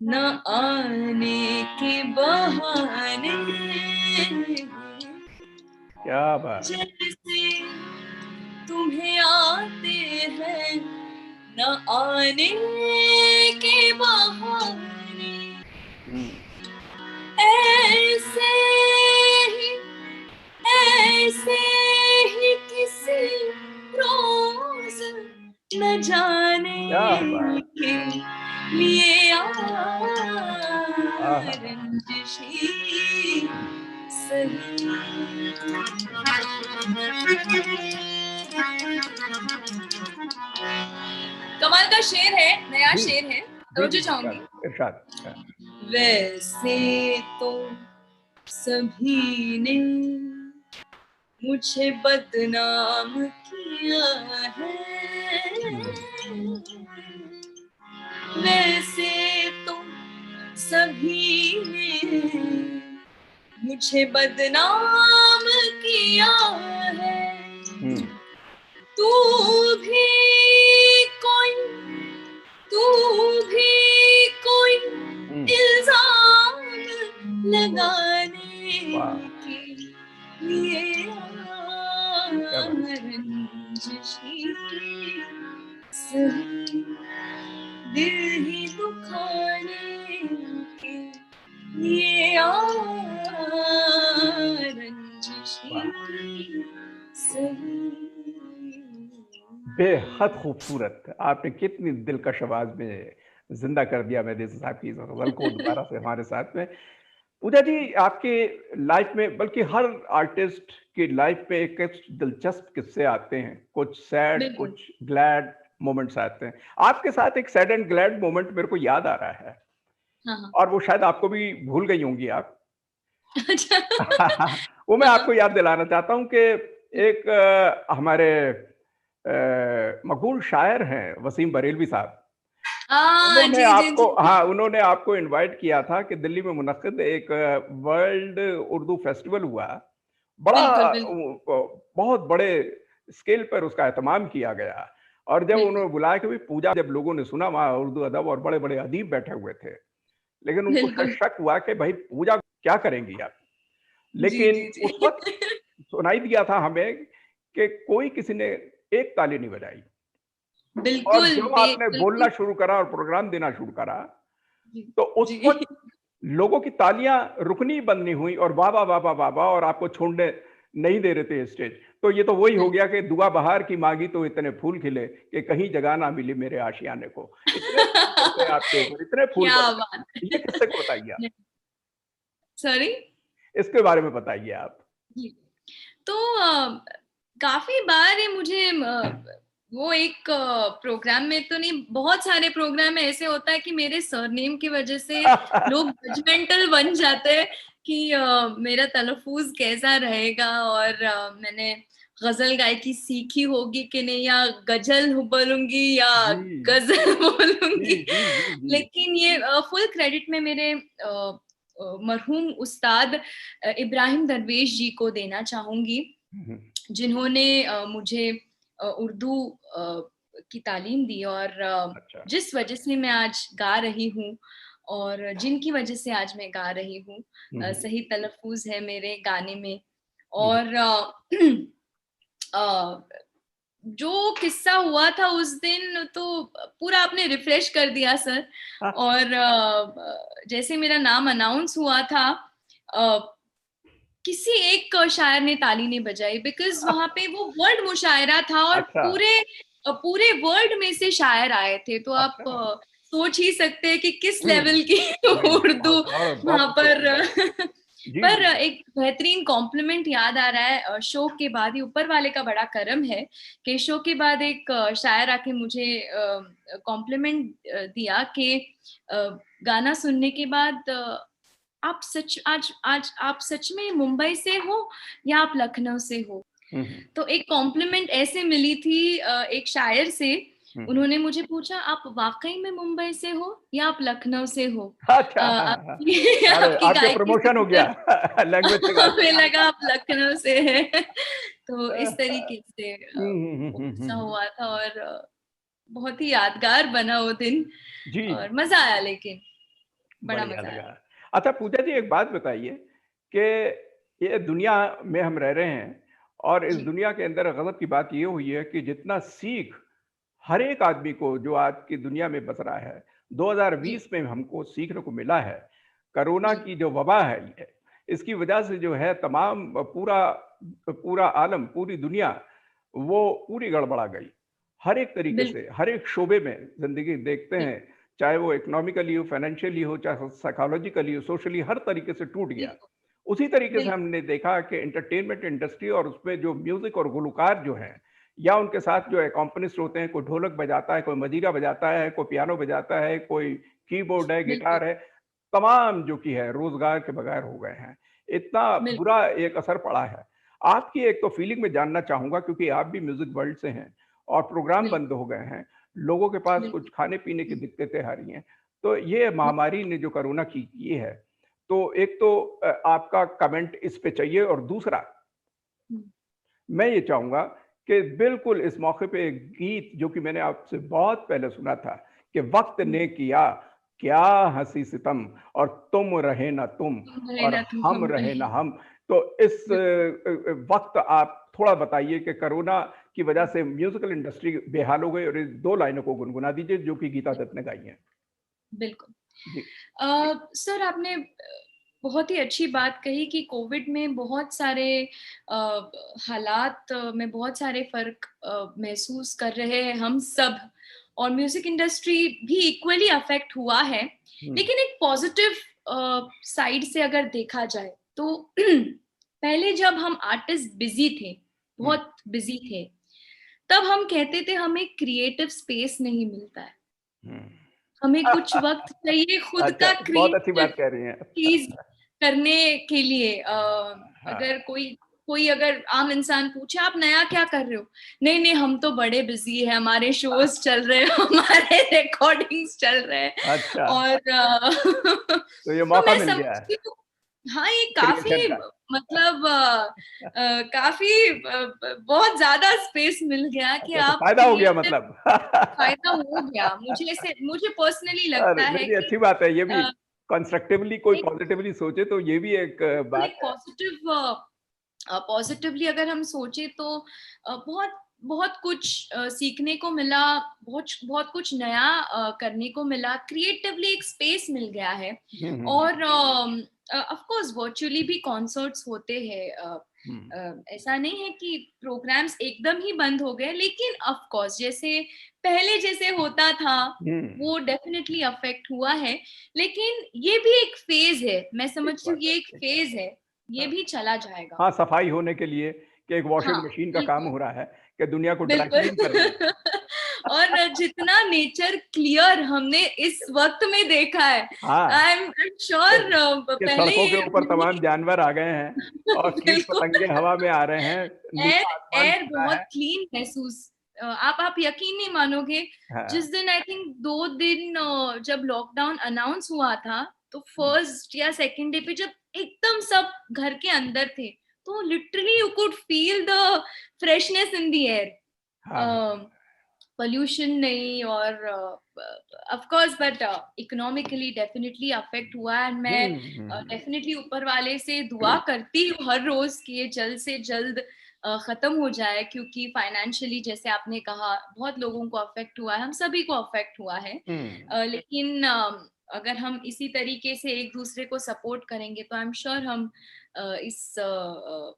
न आने के बहाने, क्या बात। जैसे तुम्हें आते हैं न आने के बहाने, ऐसे ही किसी रोज न जाने के लिए रंजिशी सही। कमाल का शेर है, नया शेर है, तवज्जो चाहूंगी। वैसे तो सभी ने मुझे बदनाम किया है, वैसे तो सभी ने मुझे बदनाम किया है। तू भी कोई इल्जाम लगाने के लिए रंजिशी सही, दिल ही दुखाने के लिए रंजिशी सही। बेहद खूबसूरत, आपने कितनी दिलकश आवाज में जिंदा कर दिया मेहदी साहब की गजल को दोबारा से हमारे साथ में। पूजा जी, आपके लाइफ में, बल्कि हर आर्टिस्ट की लाइफ में एक दिलचस्प किस्से आते हैं, कुछ सैड कुछ ग्लैड मोमेंट्स आते हैं। आपके साथ एक सैड एंड ग्लैड मोमेंट मेरे को याद आ रहा है। और वो शायद आपको भी भूल गई होंगी आप। वो मैं आपको याद दिलाना चाहता हूँ कि एक हमारे मकबूल शायर हैं वसीम बरेलवी साहब, उन्होंने आपको इनवाइट किया था कि दिल्ली में मुनक्किद एक वर्ल्ड उर्दू फेस्टिवल हुआ, बहुत बड़े स्केल पर उसका एहतमाम किया गया। और जब उन्होंने बुलाया कि भाई पूजा, जब लोगों ने सुना, वहाँ उर्दू अदब और बड़े बड़े अदीब बैठे हुए थे, लेकिन उनको शक हुआ कि भाई पूजा क्या करेंगी आप। लेकिन उस वक्त सुनाई दिया था हमें कि कोई किसी ने एक ताली नहीं बजाई, और जब आपने बोलना शुरू करा और प्रोग्राम देना शुरू करा, तो उस वक्त लोगों की तालियां रुकनी बंद नहीं हुई, और वाह वाह वाह वाह वाह, और आपको छोड़ने नहीं दे रहे थे स्टेज। तो ये तो वही हो गया कि दुआ बहार की मांगी तो इतने फूल खिले कि कहीं जगह ना मिली मेरे आशियाने को। इतने फूल बरसे आपके ऊपर, इतने फूल क्या बरसे। बात ये है। किस्से को बताइए आप, सॉरी। इसके बारे में बताइए आप। जी। तो काफी बार ये मुझे वो एक प्रोग्राम में तो नहीं, बहुत सारे प्रोग्राम में ऐसे होता है कि मेरे सरनेम की वजह से लोग जजमेंटल बन जाते हैं कि मेरा तलफ़ुज़ कैसा रहेगा, और मैंने गजल गायकी सीखी होगी कि नहीं, या गजल बोलूंगी या जी, गजल जी, बोलूंगी। जी, जी, जी। लेकिन ये फुल क्रेडिट में मेरे मरहूम उस्ताद इब्राहिम दरवेश जी को देना चाहूंगी, हुँ, जिन्होंने मुझे उर्दू की तालीम दी, और अच्छा। जिस वजह से मैं आज गा रही हूँ, और जिनकी वजह से आज मैं गा रही हूँ। हुँ, हुँ, सही तलफ़ुज़ है मेरे गाने में। हुँ, और अ, जो किस्सा हुआ था उस दिन, तो पूरा आपने रिफ्रेश कर दिया सर। और जैसे मेरा नाम अनाउंस हुआ था, अ, किसी एक शायर ने ताली नहीं बजाई, बिकॉज़ वहाँ पे वो वर्ल्ड मुशायरा था, और अच्छा, पूरे वर्ल्ड में से शायर आए थे। तो आप अच्छा। सोच ही सकते हैं कि किस हुँ, लेवल की नहीं, उर्दू बहुत बहुत बहुत वहाँ अच्छी पर। बात है। जी, पर जी, एक बेहतरीन कॉम्प्लीमेंट याद आ रहा है, शो के बाद ही ऊपर वाले का बड़ा करम है कि शो के बाद एक शायर आके मुझे कॉम्प्लीमेंट दिया कि अ, गाना सुनने के बाद, आप सच आज आज आप सच में मुंबई से हो या आप लखनऊ से हो? हुँ, हुँ, तो एक कॉम्प्लीमेंट ऐसे मिली थी एक शायर से। हुँ, हुँ। उन्होंने मुझे पूछा, आप वाकई में मुंबई से हो या आप लखनऊ से हो? अच्छा, आपकी अरे आपकी आपके गायकी प्रमोशन हो सुनकर गया लैंग्वेज से गा के। हमें लगा आप लखनऊ से हैं। तो इस तरीके से हुँ, हुँ, हुँ, वो हुँ, हुँ, किस्सा हुँ। हुआ था, और बहुत ही यादगार बना वो दिन, जी, और मजा आया, लेकिन बड़ा बढ़िया मजा आया। लगा। अच्छा पूजा जी एक बात बताइए कि ये दुनिया में हम रह रहे हैं और इस जी, दुनिया के अंदर गज़ब की बात ये हुई है कि जितना सीख हर एक आदमी को जो आज की दुनिया में बस रहा है, जी, 2020 में हमको सीखने को मिला है। कोरोना जी, की जो वबा है ये, इसकी वजह से जो है तमाम पूरा पूरा आलम, पूरी दुनिया, वो पूरी गड़बड़ा गई। हर एक तरीके बिल्कुल, से, हर एक शोबे में ज़िंदगी देखते जी, हैं, चाहे वो इकोनॉमिकली हो, फाइनेंशियली हो, चाहे साइकोलॉजिकली हो, सोशली हर तरीके से टूट गया। बिल्कुल, उसी तरीके से बिल्कुल, हमने देखा कि एंटरटेनमेंट इंडस्ट्री और उसमें जो म्यूज़िक और गुलकार जो हैं या उनके साथ जो एक्कम्पनिस्ट होते हैं, कोई ढोलक बजाता है, कोई मजीरा बजाता है, कोई पियानो बजाता है, कोई कीबोर्ड है, बिल्कुल, गिटार है, तमाम जो कि है रोज़गार के बगैर हो गए हैं। इतना बिल्कुल, बुरा एक असर पड़ा है। आपकी एक तो फीलिंग मैं जानना चाहूँगा क्योंकि आप भी म्यूज़िक वर्ल्ड से हैं और प्रोग्राम बंद बिल्कुल, हो गए हैं, लोगों के पास कुछ बिल्कुल, खाने-पीने की दिक्कतें आ रही हैं। तो ये महामारी ने जो कोरोना की है, तो एक तो आपका कमेंट इस पे चाहिए और दूसरा हुँ, मैं ये चाहूँगा कि बिल्कुल इस मौके पे एक गीत जो कि मैंने आपसे बहुत पहले सुना था कि वक़्त हुँ, ने किया क्या हँसी सितम और तुम रहे ना तुम तुम रहे और ना तुम, हम हम रहे ना रहे। हम। तो इस बिल्कुल, वक़्त आप थोड़ा बताइए कि कोरोना की वजह से म्यूज़िकल इंडस्ट्री बेहाल हो गई और इस 2 लाइनों को गुनगुना दीजिए जो कि गीता दत्त ने गाई हैं। बिल्कुल। जी। सर, आपने बहुत ही अच्छी बात कही कि कोविड में बहुत सारे हालात में बहुत सारे फ़र्क महसूस कर रहे हैं हम सब, और म्यूज़िक इंडस्ट्री भी इक्वली अफ़ेक्ट हुआ है। हुँ, लेकिन एक पॉज़िटिव साइड से अगर देखा जाए, तो पहले जब हम आर्टिस्ट बिज़ी थे, हुँ। बहुत बिज़ी थे, तब हम कहते थे हमें क्रिएटिव स्पेस नहीं मिलता है। हुँ। हमें कुछ वक़्त चाहिए खुद अच्छा, का बहुत अच्छी क्रिएटिव बात कह रही हैं। चीज़ करने के लिए। हाँ। अगर कोई कोई अगर आम इंसान पूछे, आप नया क्या कर रहे हो? नहीं, नहीं, हम तो बड़े बिज़ी हैं, हमारे शोज़ चल रहे हैं, हमारे रिकॉर्डिंग्स चल रहे हैं। अच्छा, और तो ये तो मौका मैं मिल गया है समझती हूँ, हाँ, ये क्रिएशन काफ़ी का। मतलब काफ़ी बहुत ज़्यादा स्पेस मिल गया कि अच्छा, तो आप फ़ायदा हो गया क्रिएटिव मतलब। फ़ायदा हो गया। मुझे पर्सनली लगता अरे! है नहीं, कि अच्छी बात है ये भी अ, कंस्ट्रक्टिवली कोई एक पॉज़िटिवली सोचे तो ये भी एक बिल्कुल बात एक है। पॉजिटिव पॉजिटिवली अगर हम सोचे तो बहुत बहुत कुछ सीखने को मिला, बहुत कुछ नया करने को मिला, क्रिएटिवली एक स्पेस मिल गया है। और ऑफ कोर्स वर्चुअली भी कॉन्सर्ट्स होते हैं, ऐसा नहीं है कि प्रोग्राम्स एकदम ही बंद हो गए, लेकिन ऑफ कोर्स जैसे पहले जैसे होता था वो डेफिनेटली अफेक्ट हुआ है, लेकिन ये भी एक फेज है, मैं समझती हूँ ये एक फेज है, ये भी चला जाएगा। हाँ, सफाई होने के लिए कि एक वॉशिंग हाँ, मशीन का काम हो रहा है कि दुनिया को ड्राई बिल्कुल। क्लीन करना है। और जितना नेचर क्लियर हमने इस वक्त में देखा है, हाँ, आई एम श्योर कि पहले सड़कों के ऊपर तमाम जानवर आ गए हैं और कीट बिल्कुल पतंगे हवा में आ रहे हैं, नीला आसमान एयर खुला बहुत है। क्लीन महसूस, आप यकीन नहीं मानोगे, हाँ, जिस दिन आई थिंक 2 दिन जब लॉकडाउन अनाउंस हुआ था, तो फर्स्ट या सेकंड डे पे जब एकदम सब घर के अंदर थे, तो literally you could feel the freshness in the air, हाँ, पोल्यूशन नहीं, और of course but economically definitely affect हुआ। एंड मैं डेफिनेटली ऊपर वाले से दुआ करती हूँ हर रोज कि ये जल्द से जल्द खत्म हो जाए, क्योंकि फाइनेंशियली जैसे आपने कहा बहुत लोगों को अफेक्ट हुआ है, हम सभी को अफेक्ट हुआ है। लेकिन अगर हम इसी तरीके से एक दूसरे को सपोर्ट करेंगे तो आई एम श्योर हम इस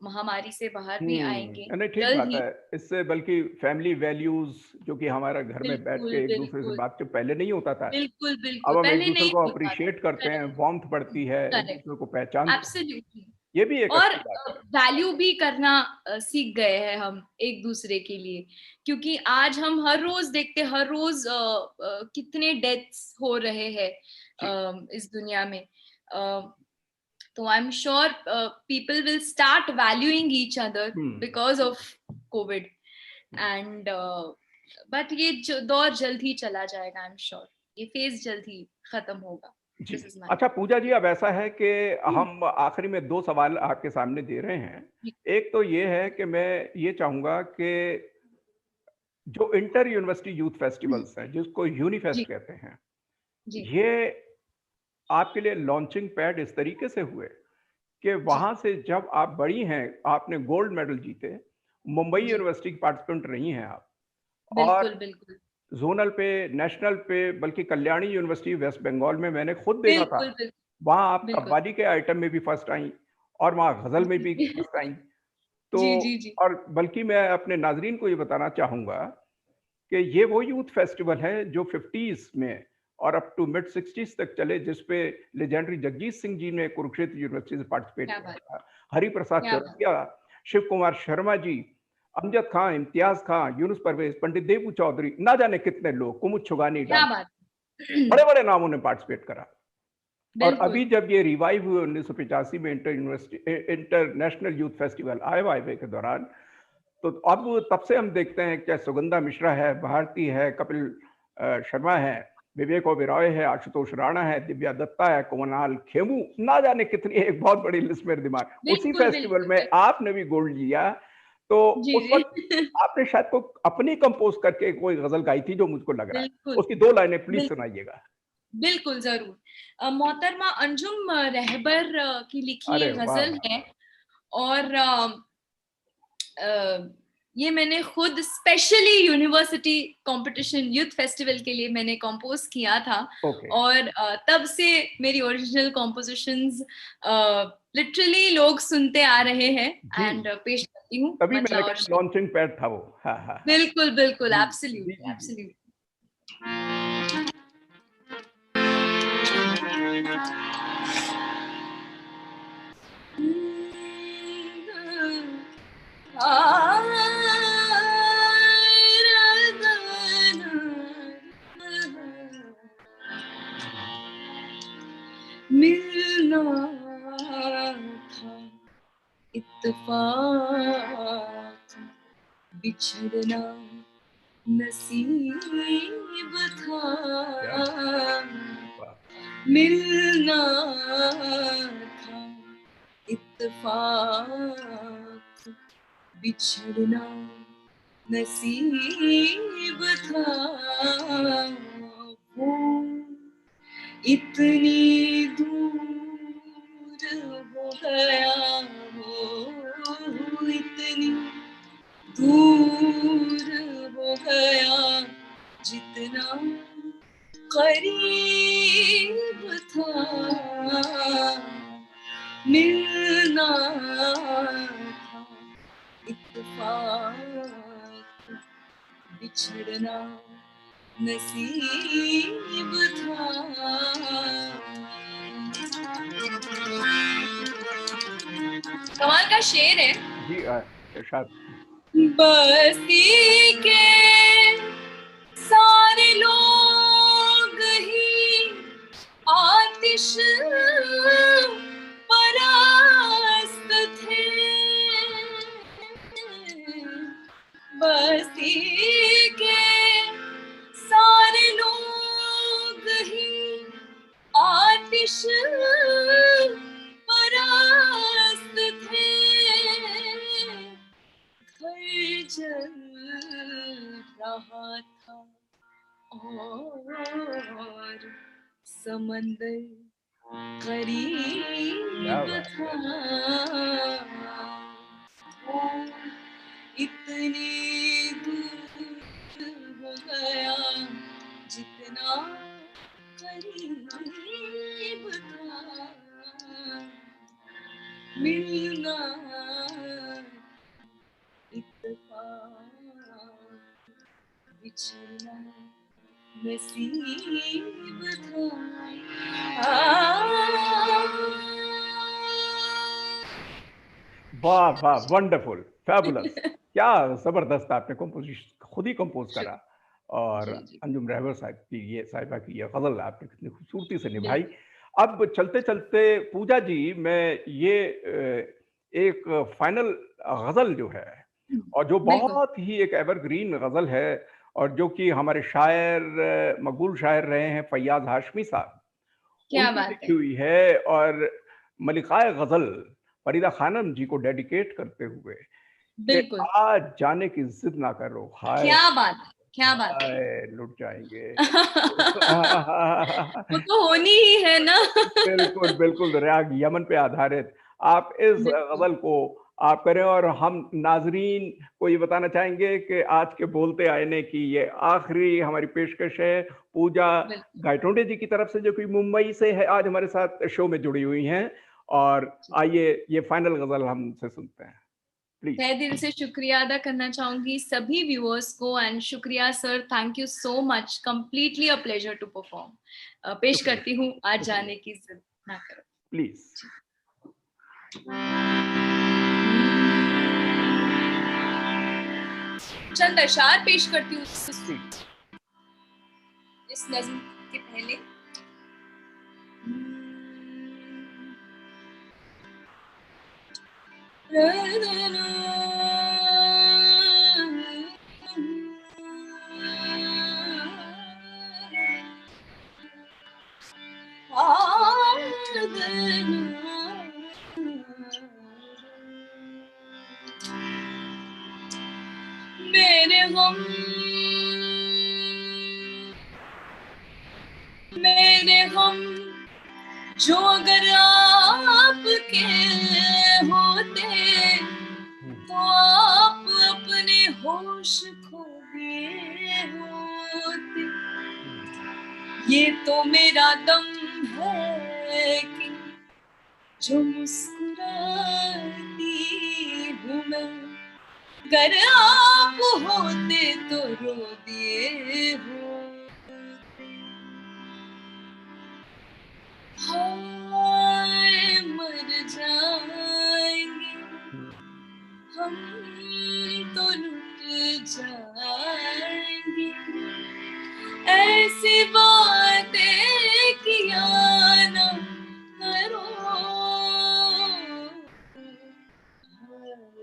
महामारी से बाहर भी आएंगे नहीं, ठीक जल्द बात ही। है। इससे बल्कि फैमिली वैल्यूज जो कि हमारा घर में बैठ बिल्कुल के एक दूसरे से बिल्कुल बातचीत पहले नहीं होता था, बिल्कुल अब बिल्कुल, हम एक पहले दूसरे नहीं को होता था। अप्रिशिएट करते हैं, करेक्ट वार्मथ बढ़ती है, एक करेक्ट, दूसरे को पहचानते हैं। एब्सोल्युटली। ये भी एक और अच्छी बात है। वैल्यू भी करना सीख गए हैं हम एक दूसरे के लिए, क्योंकि आज हम हर रोज देखते, हर रोज कितने डेथ्स हो रहे हैं इस दुनिया में। तो I am sure people will start valuing each other because of Covid. And but ये दौर जल्द ही चला जाएगा, आई एम श्योर ये फेज जल्द ही खत्म होगा। जी। दिस इज माय अच्छा पूजा जी, अब ऐसा है कि हम आखिरी में 2 सवाल आपके सामने दे रहे हैं। एक तो ये है कि मैं ये चाहूँगा कि जो इंटर यूनिवर्सिटी यूथ फेस्टिवल्स हैं, जिसको यूनिफेस्ट जी कहते हैं, जी ये आपके लिए लॉन्चिंग पैड इस तरीके से हुए कि जी वहाँ से जब आप बड़ी हैं, आपने गोल्ड मेडल जीते, मुंबई जी, यूनिवर्सिटी की पार्टिसिपेंट रही हैं आप, और बिल्कुल बिल्कुल ज़ोनल पे, नेशनल पे, बल्कि कल्याणी यूनिवर्सिटी वेस्ट बंगाल में मैंने खुद देखा था, बिल्कुल बिल्कुल वहाँ आप बिल्कुल। कव्वाली के आइटम में भी फर्स्ट आई और वहाँ गज़ल में भी जी फर्स्ट आई। तो जी जी जी और बल्कि मैं अपने नाज़रीन को ये बताना चाहूँगा कि ये वो यूथ फेस्टिवल है जो 50s में और अप टू मिड 60s तक चले, जिस पे लेजेंडरी जगजीत सिंह जी ने कुरुक्षेत्र यूनिवर्सिटी से पार्टिसिपेट क्या किया बात, था, हरि प्रसाद क्या बात, चौरसिया, शिव कुमार शर्मा जी, अमजद खां, इम्तियाज खां, यूनुस परवेज, पंडित देबू चौधरी, ना जाने कितने लोग, कुमुद छुगानी क्या डाल, बात। बड़े बड़े नामों ने पार्टिसिपेट करा। और बिल्कुल अभी जब ये रिवाइव हुए 1985 में इंटरनेशनल यूथ फेस्टिवल आईवाईवे के दौरान, तो अब तब से हम देखते हैं कि सुगंधा मिश्रा है, भारती है, कपिल शर्मा है, विवेक ओबेरॉय है, आशुतोष राणा है, दिव्या दत्ता है, कुणाल खेमू, ना जाने कितनी, एक बहुत बड़ी लिस्ट मेरे दिमाग। उसी बिल्कुल फेस्टिवल बिल्कुल में बिल्कुल। आपने भी गोल्ड लिया, तो जी उस जी वक्त आपने शायद को अपनी कंपोज करके कोई गजल गाई थी जो मुझको लग रहा है, बिल्कुल उसकी 2 लाइनें प्लीज बिल्कुल सुनाइएगा। बिल्कुल जरूर। मोहतरमा अंजुम रहबर की लिखी अरे ये वाह गजल वाह। है, और ये मैंने खुद specially university competition youth festival के लिए मैंने कंपोज किया था। ओके। और तब से मेरी ओरिजिनल कॉम्पोजिशंस लिटरली लोग सुनते आ रहे हैं, जी, एंड पेश करती हूँ तभी मजा मैंने और कहा लॉन्चिंग पैड था वो। हाँ हाँ हाँ। बिल्कुल बिल्कुल, जी जी एब्सोल्युटली जी जी। एब्सोल्युटली। मिलना था इत्तेफाक, बिछड़ना नसीब था। क्या बात। मिलना था इत्तेफाक, बिछड़ना नसीब था। वो इतनी दूर हो गया, वो इतनी दूर गया जितना करीब था मिलना था इत्तेफाक बिछड़ना नसीब था। कमाल का शेर है जी इरशाद। बस्ती के सारे लोग ही आतिश परस्त थे, बस्ती के सारे लोग ही आतिश परस्त थे, घर जल रहा था और समंदर करीब था, इतनी दूर हो गया जितना करीब था मिलना इत्तेफाक बिछड़ना नसीब था। वाह वाह, वंडरफुल, फैबुलस। क्या जबरदस्त आपने कंपोजिशन खुद ही कंपोज करा। और अंजुम रहबर साहिबा की ये गजल आपने कितनी खूबसूरती से निभाई। अब चलते चलते पूजा जी, मैं ये एक फाइनल गजल जो है और जो बहुत ही एक एवरग्रीन गजल है और जो कि हमारे शायर मकबूल शायर रहे हैं फैयाज हाशमी साहब, क्या उनकी बात लिखी है। हुई है और मलिकाए गजल फरीदा खानम जी को डेडिकेट करते हुए कि बिल्कुल, आज जाने की जिद ना करो, हाय क्या बात है, क्या बात है। हाय लुट जाएंगे। वो तो होनी ही है ना। बिल्कुल बिल्कुल, राग यमन पे आधारित आप इस बिल्कुल। गजल को आप करें और हम नाजरीन को ये बताना चाहेंगे कि आज के बोलते आईने की ये आखिरी हमारी पेशकश है पूजा बिल्कुल। गायटोंडे जी की तरफ से, जो कि मुंबई से है, आज हमारे साथ शो में जुड़ी हुई हैं। और आइए ये फाइनल गजल हमसे सुनते हैं, प्लीज। तहे दिल से शुक्रिया अदा करना चाहूंगी सभी व्यूअर्स को एंड शुक्रिया sir, thank you so much, completely a pleasure to perform. पेश शुक्रिया, करती हूँ आज शुक्रिया। जाने की जिद ना करो। प्लीज। चंद अशार पेश करती हूँ ठीक। इस नज़्म के पहले। मेरे गम जो अगर आपके होते तो आप अपने होश खो गए होते। ये तो मेरा दम है कि जो मुस्कुराती हूँ मैं, अगर आप होते तो रो दिए होते। हाय मर जाएंगे हम तो लुट जाएंगे, ऐसी बातें किया ना करो,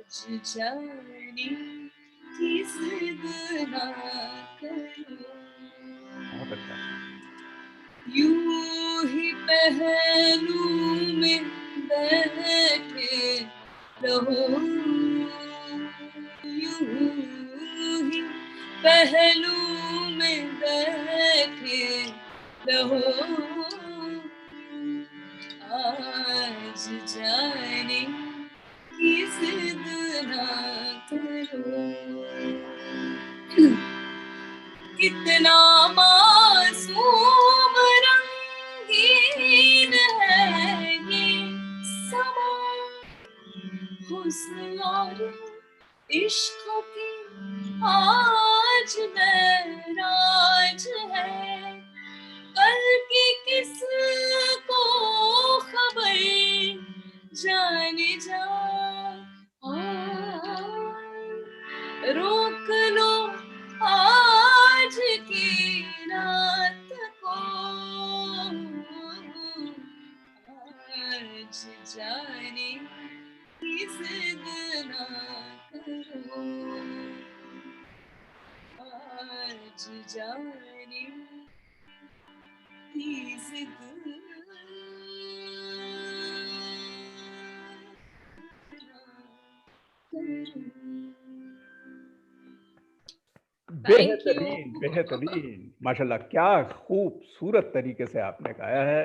आज जाने की जिद ना करो। बहुत अच्छा। यूं ही पहलू में बैठे रहो, यूं ही पहलू में बैठे रहो, आज जाने की जिद ना करो। इश्क की आज नाराज है, कल की किसको खबर जाने जा। रोक लो आज की रात को, आज जाने की जिद ना करो, आज जाने की जिद Thank you. बेहतरीन बेहतरीन, माशाल्लाह, क्या खूबसूरत तरीके से आपने गाया है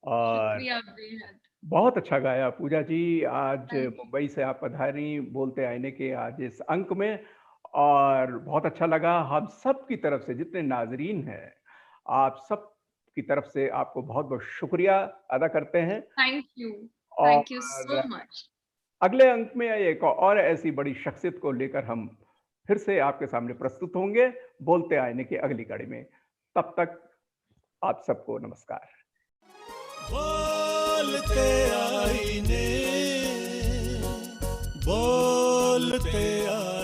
और शुक्रिया बेहद। बहुत अच्छा गाया पूजा जी। आज Thank you. मुंबई से आप पधारी बोलते आईने के आज इस अंक में, और बहुत अच्छा लगा। हम सब की तरफ से जितने नाजरीन हैं, आप सब की तरफ से आपको बहुत बहुत शुक्रिया अदा करते हैं। Thank you. Thank you so और much. अगले अंक में एक और ऐसी बड़ी शख्सियत को लेकर हम फिर से आपके सामने प्रस्तुत होंगे बोलते आईने की अगली कड़ी में। तब तक आप सबको नमस्कार। बोलते आईने, बोलते आईने।